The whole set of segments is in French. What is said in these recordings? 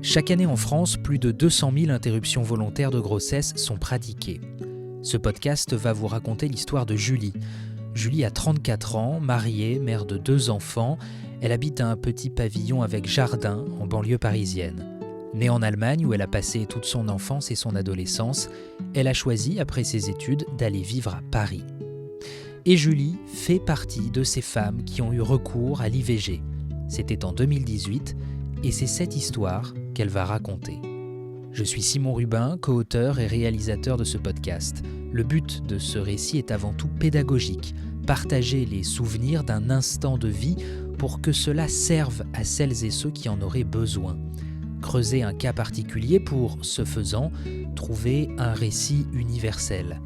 Chaque année en France, plus de 200 000 interruptions volontaires de grossesse sont pratiquées. Ce podcast va vous raconter l'histoire de Julie. Julie a 34 ans, mariée, mère de 2 enfants. Elle habite un petit pavillon avec jardin en banlieue parisienne. Née en Allemagne où elle a passé toute son enfance et son adolescence, elle a choisi, après ses études, d'aller vivre à Paris. Et Julie fait partie de ces femmes qui ont eu recours à l'IVG. C'était en 2018 et c'est cette histoire qu'elle va raconter. Je suis Simon Rubin, co-auteur et réalisateur de ce podcast. Le but de ce récit est avant tout pédagogique, partager les souvenirs d'un instant de vie pour que cela serve à celles et ceux qui en auraient besoin. Creuser un cas particulier pour, ce faisant, trouver un récit universel.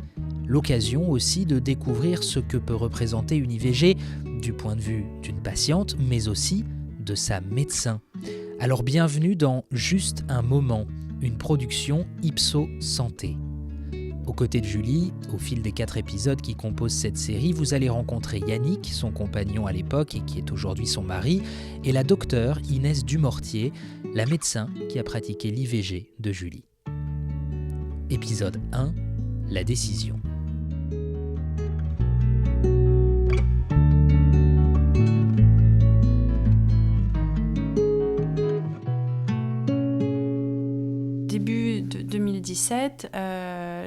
L'occasion aussi de découvrir ce que peut représenter une IVG du point de vue d'une patiente, mais aussi de sa médecin. Alors bienvenue dans Juste un moment, une production Ipso Santé. Aux côtés de Julie, au fil des 4 épisodes qui composent cette série, vous allez rencontrer Yannick, son compagnon à l'époque et qui est aujourd'hui son mari, et la docteure Inès Dumortier, la médecin qui a pratiqué l'IVG de Julie. Épisode 1, la décision. Début de 2017,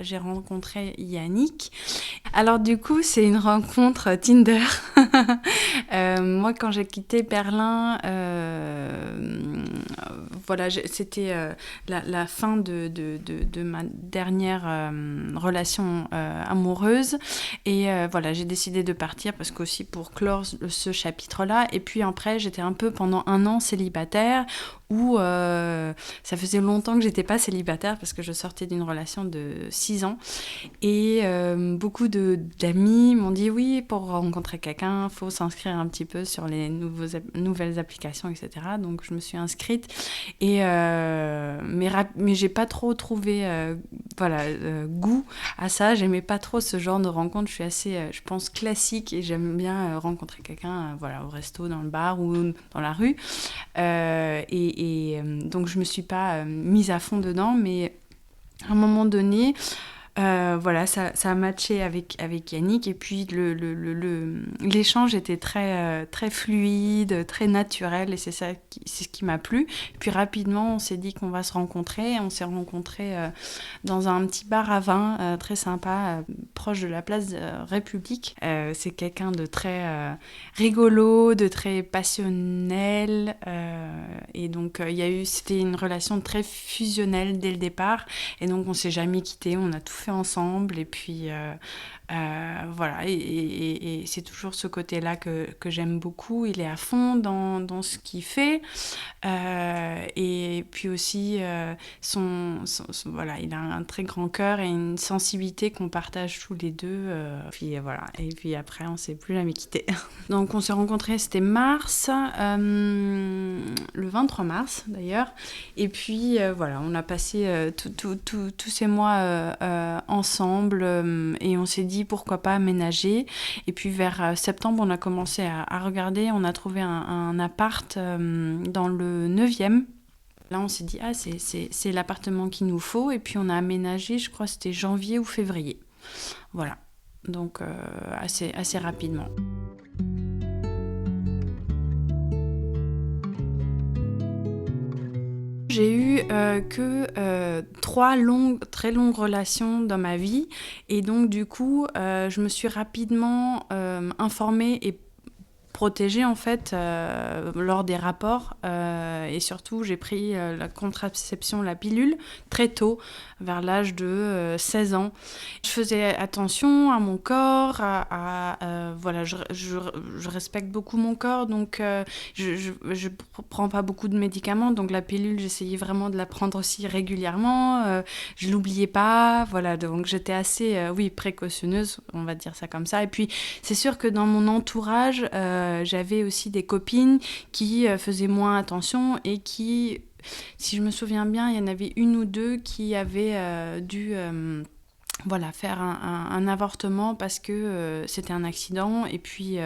j'ai rencontré Yannick. Alors du coup, c'est une rencontre Tinder. Moi, quand j'ai quitté Berlin, c'était la fin de ma dernière relation amoureuse. Et j'ai décidé de partir parce qu'aussi pour clore ce chapitre-là. Et puis après, j'étais un peu pendant 1 an célibataire où ça faisait longtemps que j'étais pas célibataire parce que je sortais d'une relation de 6 ans. Et beaucoup d'amis m'ont dit oui, pour rencontrer quelqu'un, il faut s'inscrire un petit peu sur les nouvelles applications, etc. Donc je me suis inscrite. Et, mais j'ai pas trop trouvé goût à ça. J'aimais pas trop ce genre de rencontre. Je suis assez, je pense, classique et j'aime bien rencontrer quelqu'un au resto, dans le bar ou dans la rue. Donc je me suis pas mise à fond dedans, mais à un moment donné, ça a matché avec Yannick et puis l'échange était très fluide, très naturel et c'est ce qui m'a plu. Et puis rapidement, on s'est dit qu'on va se rencontrer. On s'est rencontrés dans un petit bar à vin très sympa, proche de la place République. C'est quelqu'un de très rigolo, de très passionnel et donc c'était une relation très fusionnelle dès le départ et donc on s'est jamais quittés, on a tout fait ensemble et puis et c'est toujours ce côté-là que j'aime beaucoup. Il est à fond dans ce qu'il fait et puis aussi il a un très grand cœur et une sensibilité qu'on partage tous les deux et puis après on s'est plus jamais quittés. Donc on s'est rencontrés, c'était mars, le 23 mars d'ailleurs, et puis on a passé tous ces mois ensemble et on s'est dit pourquoi pas aménager. Et puis vers septembre, on a commencé à regarder, on a trouvé un appart dans le 9e. Là, on s'est dit, c'est l'appartement qu'il nous faut. Et puis on a aménagé, je crois que c'était janvier ou février. Voilà, donc assez rapidement. J'ai eu que 3 très longues relations dans ma vie et donc du coup je me suis rapidement informée et protégée en fait lors des rapports et surtout j'ai pris la contraception, la pilule très tôt, vers l'âge de 16 ans. Je faisais attention à mon corps, je respecte beaucoup mon corps, donc je prends pas beaucoup de médicaments, donc la pilule, j'essayais vraiment de la prendre aussi régulièrement, je l'oubliais pas, donc j'étais assez précautionneuse, on va dire ça comme ça. Et puis c'est sûr que dans mon entourage, j'avais aussi des copines qui faisaient moins attention et qui, si je me souviens bien, il y en avait 1 ou 2 qui avaient dû voilà, faire un avortement parce que c'était un accident. Et puis,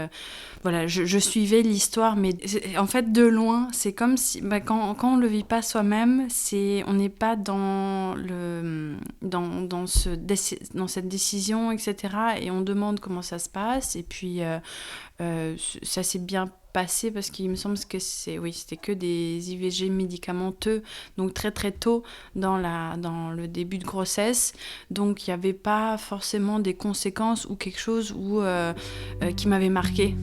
voilà, je suivais l'histoire, mais en fait, de loin, c'est comme si, quand on ne le vit pas soi-même, on n'est pas dans cette décision, etc. Et on demande comment ça se passe. Et puis, ça s'est bien passé parce qu'il me semble que c'était que des IVG médicamenteux, donc très très tôt dans le début de grossesse, donc il n'y avait pas forcément des conséquences ou quelque chose qui m'avait marqué.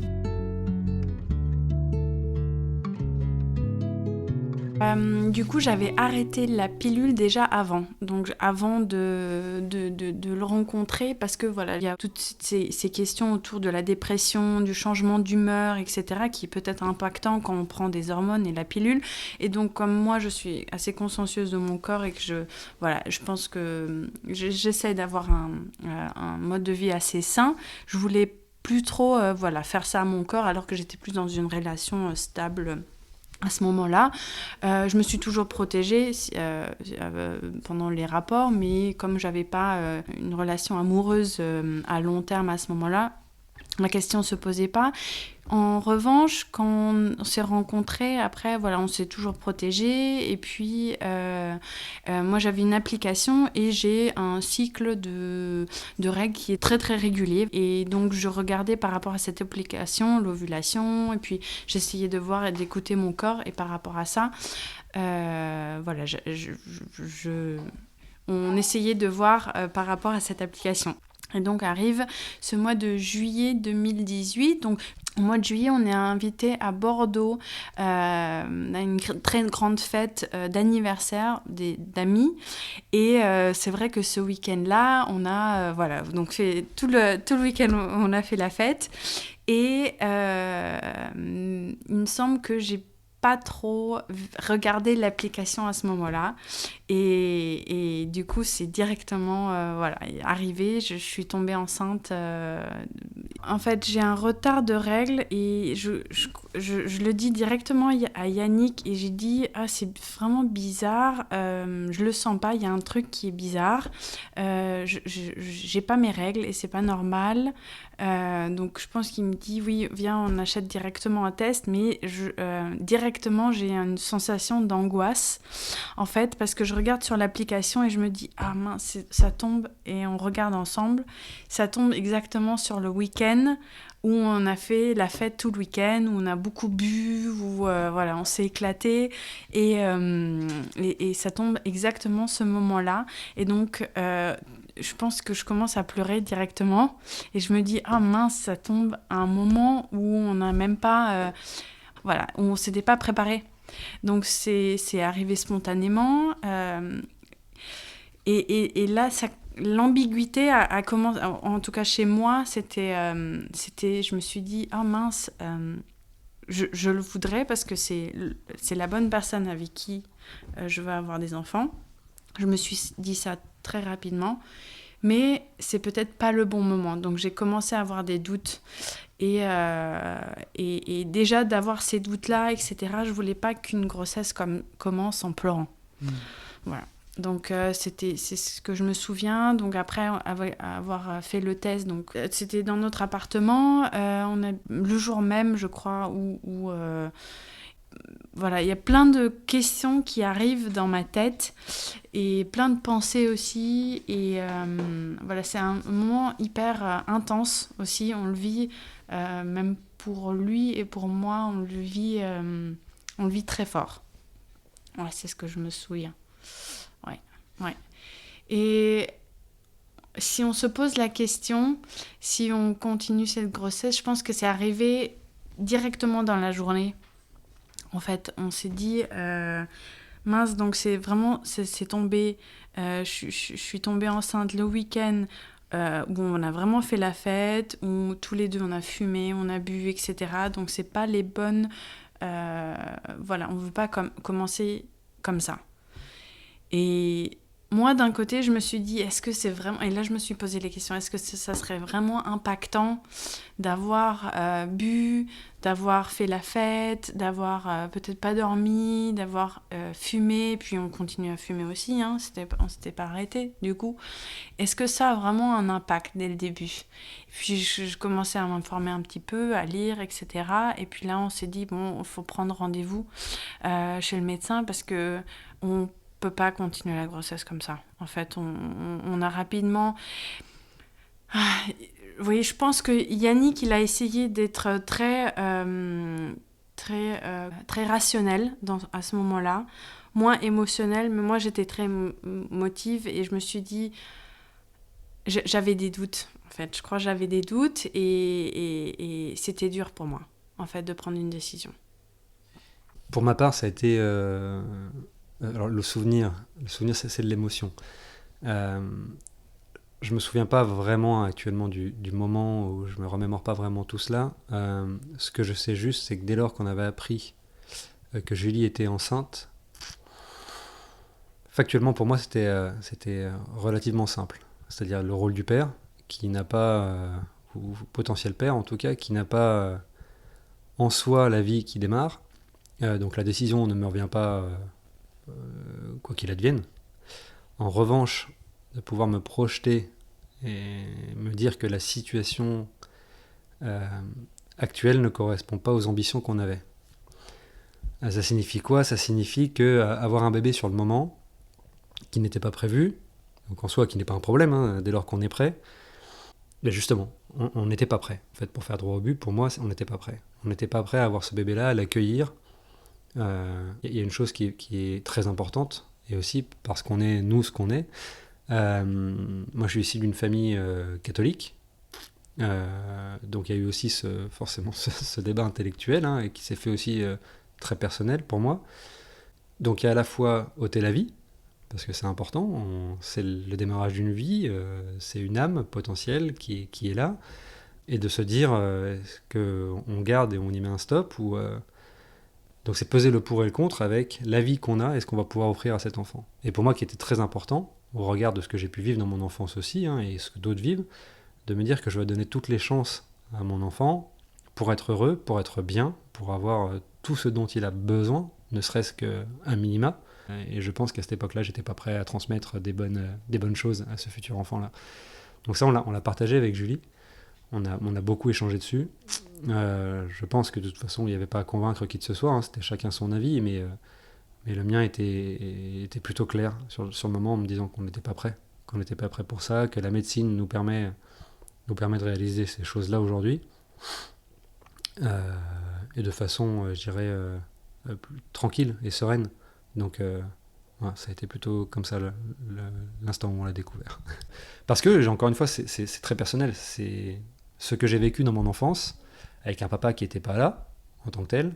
Du coup, j'avais arrêté la pilule déjà avant de le rencontrer, parce que voilà, il y a toutes ces questions autour de la dépression, du changement d'humeur, etc., qui peut être impactant quand on prend des hormones et la pilule. Et donc, comme moi, je suis assez consciencieuse de mon corps et que je pense que j'essaie d'avoir un mode de vie assez sain, je voulais plus trop faire ça à mon corps, alors que j'étais plus dans une relation stable. À ce moment-là, je me suis toujours protégée pendant les rapports, mais comme j'avais pas une relation amoureuse à long terme à ce moment-là, la question ne se posait pas. En revanche, quand on s'est rencontrés, après, voilà, on s'est toujours protégés. Et puis, moi, j'avais une application et j'ai un cycle de règles qui est très, très régulier. Et donc, je regardais par rapport à cette application l'ovulation. Et puis, j'essayais de voir et d'écouter mon corps. Et par rapport à ça, voilà, on essayait de voir par rapport à cette application. Et donc arrive ce mois de juillet 2018. Donc au mois de juillet, on est invité à Bordeaux à une très grande fête d'anniversaire d'amis. Et c'est vrai que ce week-end-là, on a donc fait tout le week-end, on a fait la fête. Et il me semble que j'ai pas trop regardé l'application à ce moment-là. Et du coup, c'est directement arrivé. Je suis tombée enceinte. En fait, j'ai un retard de règles et je le dis directement à Yannick. Et j'ai dit, c'est vraiment bizarre. Je le sens pas. Il y a un truc qui est bizarre. J'ai pas mes règles et c'est pas normal. Donc je pense qu'il me dit, oui, viens, on achète directement un test. Mais directement, j'ai une sensation d'angoisse, en fait, parce que je regarde sur l'application et je me dis, ah mince, ça tombe, et on regarde ensemble, ça tombe exactement sur le week-end où on a fait la fête tout le week-end, où on a beaucoup bu, où on s'est éclaté, et ça tombe exactement ce moment-là. Et donc, je pense que je commence à pleurer directement, et je me dis, ah mince, ça tombe à un moment où on n'a même pas... où on ne s'était pas préparé. Donc c'est arrivé spontanément. Et là, l'ambiguïté a commencé, en tout cas chez moi, c'était je me suis dit, oh mince, je le voudrais parce que c'est la bonne personne avec qui je vais avoir des enfants. Je me suis dit ça très rapidement, mais c'est peut-être pas le bon moment. Donc j'ai commencé à avoir des doutes. Et déjà d'avoir ces doutes-là, etc., je voulais pas qu'une grossesse commence en pleurant. Voilà. Donc c'est ce que je me souviens. Donc après avoir fait le test, donc c'était dans notre appartement. On a le jour même, je crois, où il y a plein de questions qui arrivent dans ma tête et plein de pensées aussi. Et c'est un moment hyper intense aussi. On le vit, même pour lui et pour moi, on le vit très fort. Ouais, c'est ce que je me souviens. Ouais. Et si on se pose la question, si on continue cette grossesse, je pense que c'est arrivé directement dans la journée. En fait, on s'est dit, mince, donc c'est tombé, je suis tombée enceinte le week-end où on a vraiment fait la fête, où tous les deux on a fumé, on a bu, etc. Donc c'est pas les bonnes... on veut pas commencer comme ça. Et moi, d'un côté, je me suis dit, est-ce que c'est vraiment... Et là, je me suis posé les questions, est-ce que ça serait vraiment impactant d'avoir bu, d'avoir fait la fête, d'avoir peut-être pas dormi, d'avoir fumé, puis on continue à fumer aussi, hein, on s'était pas arrêté, du coup. Est-ce que ça a vraiment un impact dès le début? Et puis, je commençais à m'informer un petit peu, à lire, etc. Et puis là, on s'est dit, bon, il faut prendre rendez-vous chez le médecin parce que on peut pas continuer la grossesse comme ça. En fait, on a rapidement... Oui, je pense que Yannick, il a essayé d'être très rationnel à ce moment-là, moins émotionnel, mais moi j'étais très motive et je me suis dit, j'avais des doutes, en fait. Je crois que j'avais des doutes et c'était dur pour moi, en fait, de prendre une décision. Pour ma part, ça a été... alors le souvenir c'est de l'émotion. Je me souviens pas vraiment actuellement du moment où je me remémore pas vraiment tout cela. Ce que je sais juste, c'est que dès lors qu'on avait appris que Julie était enceinte, factuellement pour moi c'était relativement simple. C'est-à-dire le rôle du père, qui n'a pas, ou potentiel père en tout cas, qui n'a pas en soi la vie qui démarre. Donc la décision ne me revient pas quoi qu'il advienne. En revanche, de pouvoir me projeter et me dire que la situation actuelle ne correspond pas aux ambitions qu'on avait. Ça signifie quoi? Ça signifie qu'avoir un bébé sur le moment, qui n'était pas prévu, donc en soi qui n'est pas un problème, hein, dès lors qu'on est prêt, mais justement, on n'était pas prêt. En fait, pour faire droit au but, pour moi, on n'était pas prêt. On n'était pas prêt à avoir ce bébé-là, à l'accueillir. Il y a une chose qui est très importante, et aussi parce qu'on est nous ce qu'on est. Moi, je suis issu d'une famille catholique, donc il y a eu aussi forcément ce débat intellectuel, hein, et qui s'est fait aussi très personnel pour moi. Donc il y a à la fois ôter la vie, parce que c'est important, c'est le démarrage d'une vie, c'est une âme potentielle qui est là, et de se dire est-ce qu'on garde et on y met un stop, ou donc c'est peser le pour et le contre avec la vie qu'on a et ce qu'on va pouvoir offrir à cet enfant. Et pour moi, qui était très important, au regard de ce que j'ai pu vivre dans mon enfance aussi, hein, et ce que d'autres vivent, de me dire que je vais donner toutes les chances à mon enfant pour être heureux, pour être bien, pour avoir tout ce dont il a besoin, ne serait-ce qu'un minima. Et je pense qu'à cette époque-là, j'étais pas prêt à transmettre des bonnes choses à ce futur enfant-là. Donc ça, on l'a partagé avec Julie. On a beaucoup échangé dessus. Je pense que de toute façon, il n'y avait pas à convaincre qui que ce soit, hein, c'était chacun son avis, mais le mien était plutôt clair sur le moment, en me disant qu'on n'était pas prêt, pour ça, que la médecine nous permet de réaliser ces choses-là aujourd'hui, et de façon, je dirais, plus tranquille et sereine. Donc voilà, ça a été plutôt comme ça l'instant où on l'a découvert. Parce que, encore une fois, c'est très personnel. C'est ce que j'ai vécu dans mon enfance, avec un papa qui n'était pas là, en tant que tel,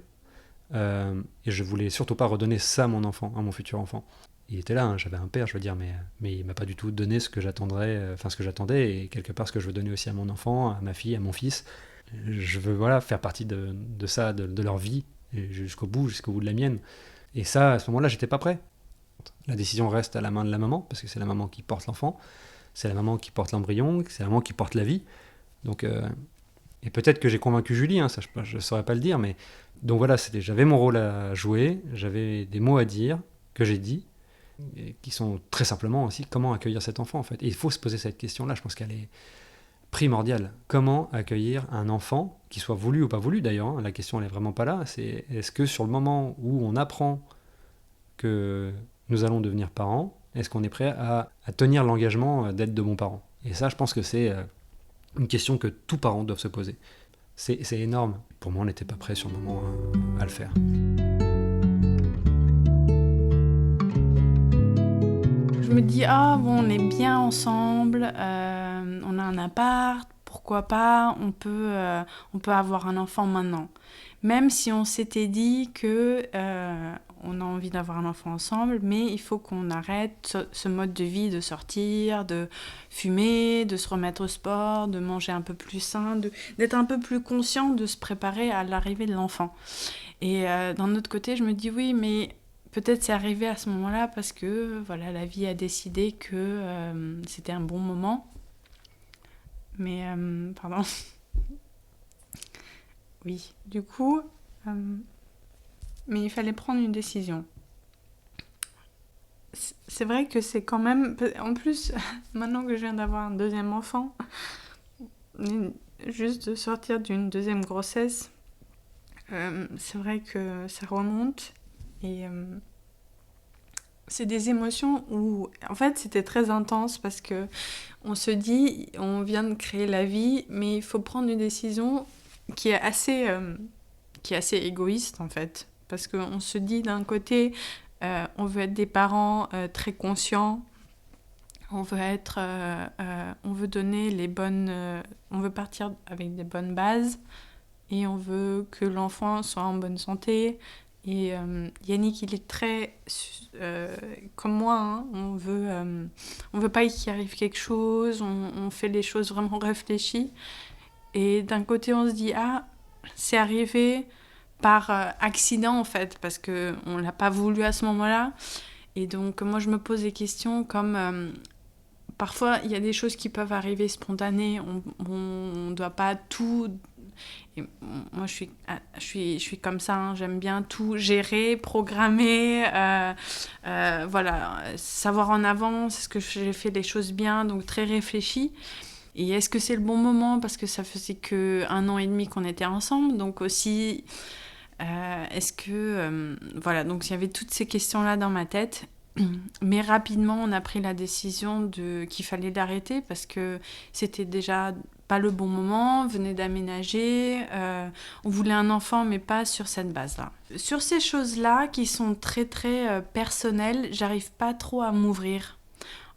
et je voulais surtout pas redonner ça à mon enfant, à mon futur enfant. Il était là, hein, j'avais un père, je veux dire, mais il m'a pas du tout donné ce que j'attendais, et quelque part ce que je veux donner aussi à mon enfant, à ma fille, à mon fils. Je veux faire partie de ça, de leur vie, jusqu'au bout de la mienne. Et ça, à ce moment-là, j'étais pas prêt. La décision reste à la main de la maman, parce que c'est la maman qui porte l'enfant, c'est la maman qui porte l'embryon, c'est la maman qui porte la vie. Donc, et peut-être que j'ai convaincu Julie, hein, ça je saurais pas le dire, mais donc voilà, j'avais mon rôle à jouer, j'avais des mots à dire, que j'ai dit, et qui sont très simplement aussi comment accueillir cet enfant en fait. Et il faut se poser cette question-là, je pense qu'elle est primordiale. Comment accueillir un enfant, qui soit voulu ou pas voulu d'ailleurs, hein, la question elle est vraiment pas là, c'est est-ce que sur le moment où on apprend que nous allons devenir parents, est-ce qu'on est prêt à tenir l'engagement d'être de bons parents? Et ça, je pense que c'est une question que tous parents doivent se poser. C'est énorme. Pour moi, on n'était pas prêt sur le moment à le faire. Je me dis, on est bien ensemble, on a un appart, pourquoi pas, on peut avoir un enfant maintenant. Même si on s'était dit que on a envie d'avoir un enfant ensemble, mais il faut qu'on arrête ce mode de vie de sortir, de fumer, de se remettre au sport, de manger un peu plus sain, d'être un peu plus conscient, de se préparer à l'arrivée de l'enfant. Et d'un autre côté, je me dis oui, mais peut-être c'est arrivé à ce moment-là parce que voilà, la vie a décidé que c'était un bon moment. Mais, pardon. Oui, du coup, mais il fallait prendre une décision. C'est vrai que c'est quand même... En plus, maintenant que je viens d'avoir un deuxième enfant, juste de sortir d'une deuxième grossesse, c'est vrai que ça remonte. Et c'est des émotions où... En fait, c'était très intense parce que on se dit, on vient de créer la vie, mais il faut prendre une décision qui est assez égoïste, en fait. Parce qu'on se dit, d'un côté... on veut être des parents très conscients, on veut donner les bonnes, on veut partir avec des bonnes bases et on veut que l'enfant soit en bonne santé. Et Yannick, il est très comme moi, hein, on veut pas qu'il arrive quelque chose, on fait les choses vraiment réfléchies. Et d'un côté, on se dit, ah, c'est arrivé par accident en fait, parce qu'on ne l'a pas voulu à ce moment-là. Et donc moi je me pose des questions comme parfois il y a des choses qui peuvent arriver spontanées, on ne doit pas tout... Et moi je suis comme ça, hein, j'aime bien tout gérer, programmer, voilà, savoir en avance, est-ce que j'ai fait les choses bien, donc très réfléchi. Et est-ce que c'est le bon moment, parce que ça faisait qu'1 an et demi qu'on était ensemble, donc aussi... est-ce que... voilà, donc il y avait toutes ces questions-là dans ma tête. Mais rapidement, on a pris la décision qu'il fallait l'arrêter parce que c'était déjà pas le bon moment, on venait d'aménager, on voulait un enfant, mais pas sur cette base-là. Sur ces choses-là qui sont très, très personnelles, j'arrive pas trop à m'ouvrir.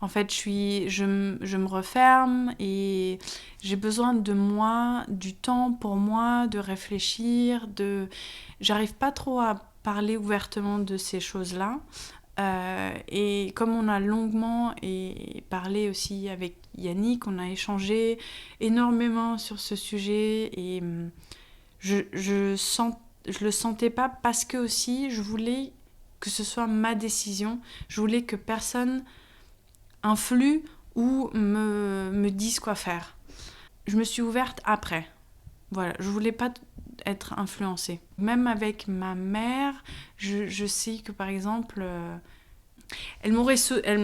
En fait, je me referme et j'ai besoin de moi, du temps pour moi, de réfléchir, J'arrive pas trop à parler ouvertement de ces choses-là. Et comme on a longuement parlé aussi avec Yannick, on a échangé énormément sur ce sujet et je le sentais pas parce que aussi je voulais que ce soit ma décision. Je voulais que personne influe ou me dise quoi faire. Je me suis ouverte après. Voilà, je voulais pas être influencée. Même avec ma mère, je sais que par exemple, elle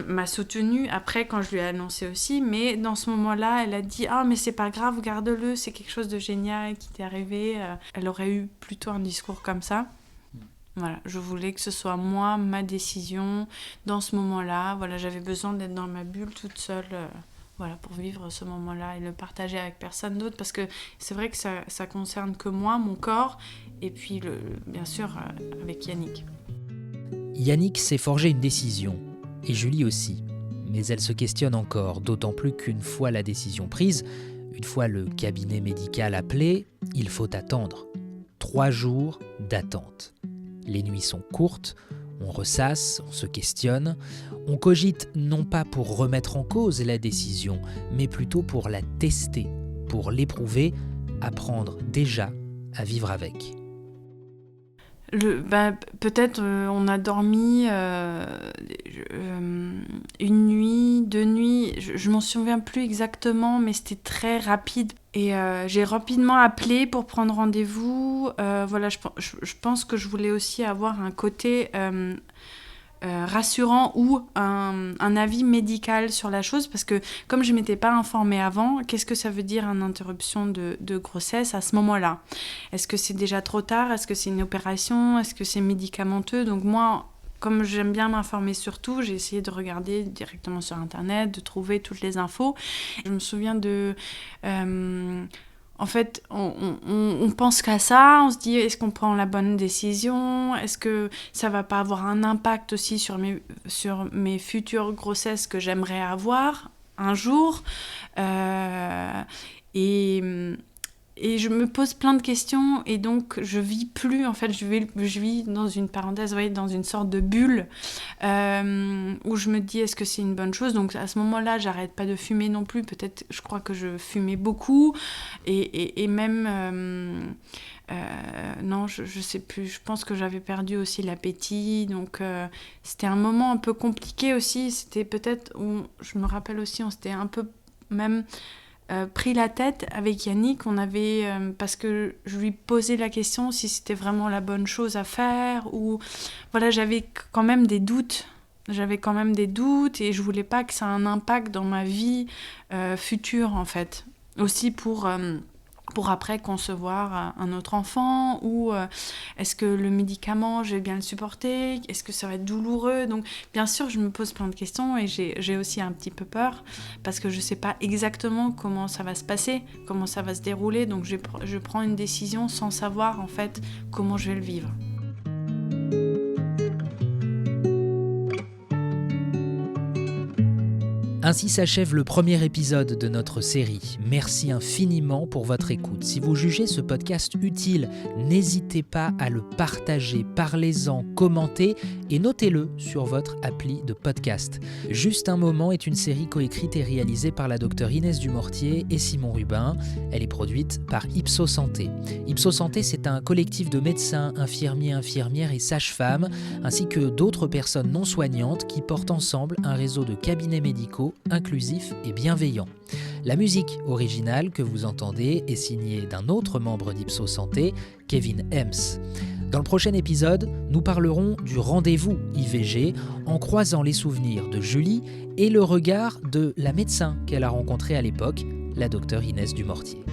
m'a soutenue après quand je lui ai annoncé aussi, mais dans ce moment-là, elle a dit « Ah, mais c'est pas grave, garde-le, c'est quelque chose de génial qui t'est arrivé. » Elle aurait eu plutôt un discours comme ça. Voilà, je voulais que ce soit moi, ma décision, dans ce moment-là. Voilà, j'avais besoin d'être dans ma bulle toute seule, voilà, pour vivre ce moment-là et le partager avec personne d'autre. Parce que c'est vrai que ça concerne que moi, mon corps, et puis bien sûr avec Yannick. Yannick s'est forgé une décision, et Julie aussi. Mais elle se questionne encore, d'autant plus qu'une fois la décision prise, une fois le cabinet médical appelé, il faut attendre. 3 jours d'attente. Les nuits sont courtes, on ressasse, on se questionne, on cogite non pas pour remettre en cause la décision, mais plutôt pour la tester, pour l'éprouver, apprendre déjà à vivre avec. Peut-être on a dormi 1 nuit, 2 nuits, je m'en souviens plus exactement, mais c'était très rapide. Et j'ai rapidement appelé pour prendre rendez-vous. Voilà, je pense que je voulais aussi avoir un côté rassurant ou un avis médical sur la chose, parce que comme je ne m'étais pas informée avant, qu'est-ce que ça veut dire une interruption de grossesse à ce moment-là ? Est-ce que c'est déjà trop tard ? Est-ce que c'est une opération ? Est-ce que c'est médicamenteux ? Donc moi, comme j'aime bien m'informer sur tout, j'ai essayé de regarder directement sur Internet, de trouver toutes les infos. Je me souviens en fait, on pense qu'à ça, on se dit est-ce qu'on prend la bonne décision ? Est-ce que ça va pas avoir un impact aussi sur mes futures grossesses que j'aimerais avoir un jour ? Et je me pose plein de questions et donc je vis plus, en fait, je vis dans une parenthèse, vous voyez, dans une sorte de bulle où je me dis est-ce que c'est une bonne chose ? Donc à ce moment-là, j'arrête pas de fumer non plus, peut-être, je crois que je fumais beaucoup et même Non, je sais plus. Je pense que j'avais perdu aussi l'appétit. Donc, c'était un moment un peu compliqué aussi. C'était peut-être, je me rappelle aussi, on s'était un peu même pris la tête avec Yannick. Parce que je lui posais la question si c'était vraiment la bonne chose à faire. Ou, voilà, j'avais quand même des doutes. Et je voulais pas que ça ait un impact dans ma vie future, en fait. Aussi pour après concevoir un autre enfant, ou est-ce que le médicament, je vais bien le supporter, est-ce que ça va être douloureux. Donc bien sûr, je me pose plein de questions et j'ai aussi un petit peu peur parce que je sais pas exactement comment ça va se passer, comment ça va se dérouler, donc je prends une décision sans savoir en fait comment je vais le vivre. Ainsi s'achève le premier épisode de notre série. Merci infiniment pour votre écoute. Si vous jugez ce podcast utile, n'hésitez pas à le partager, parlez-en, commentez et notez-le sur votre appli de podcast. Juste un moment est une série coécrite et réalisée par la docteure Inès Dumortier et Simon Rubin. Elle est produite par Ipsos Santé. Ipsos Santé, c'est un collectif de médecins, infirmiers, infirmières et sages-femmes, ainsi que d'autres personnes non soignantes qui portent ensemble un réseau de cabinets médicaux inclusif et bienveillant. La musique originale que vous entendez est signée d'un autre membre d'Ipsos Santé, Kevin Hems. Dans le prochain épisode, nous parlerons du rendez-vous IVG en croisant les souvenirs de Julie et le regard de la médecin qu'elle a rencontrée à l'époque, la docteure Inès Dumortier.